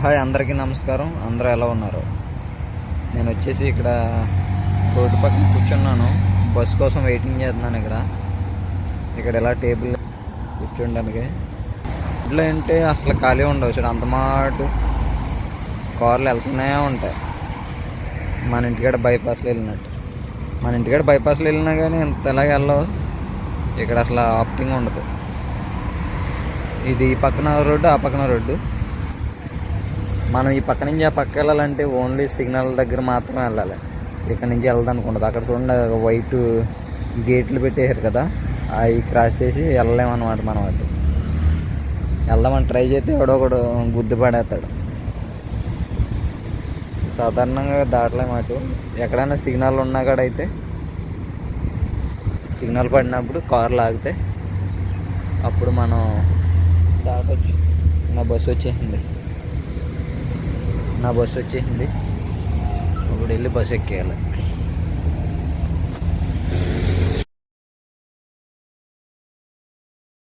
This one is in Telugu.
హాయ్, అందరికీ నమస్కారం. అందరూ ఎలా ఉన్నారు? నేను వచ్చేసి ఇక్కడ రోడ్డు పక్కన కూర్చున్నాను. బస్సు కోసం వెయిటింగ్ చేస్తున్నాను. ఇక్కడ ఇలా టేబుల్ కూర్చోడానికి ఇంట్లో అంటే అసలు ఖాళీ ఉండవు. చూడు, అంత మాట కార్లు వెళ్తూనే ఉంటాయి. మన ఇంటికాడ బైపాస్లో వెళ్ళినట్టు. మన ఇంటికాడ బైపాస్లో వెళ్ళినా కానీ ఇంత ఎలాగ వెళ్ళవు. ఇక్కడ అసలు ఆప్టింగ్ ఉండదు. ఇది ఈ పక్కన రోడ్డు, ఆ పక్కన రోడ్డు. మనం ఈ పక్క నుంచి ఆ పక్క వెళ్ళాలంటే ఓన్లీ సిగ్నల్ దగ్గర మాత్రమే వెళ్ళాలి. ఇక్కడ నుంచి వెళ్దానికి ఉండదు. అక్కడ చూడండి, వైట్ గేట్లు పెట్టేశారు కదా, అవి క్రాస్ చేసి వెళ్ళలేమన్నమాట. మనం అటు వెళ్దామని ట్రై చేస్తే ఎవడో ఒకడు గుద్దు పడేస్తాడు. సాధారణంగా దాటలేమాట. ఎక్కడైనా సిగ్నల్ ఉన్నా కాడైతే సిగ్నల్ పడినప్పుడు కార్లు ఆగితే అప్పుడు మనం దాటొచ్చు. నా బస్సు వచ్చేసింది. ఇప్పుడు వెళ్ళి బస్సు ఎక్కేయాలి.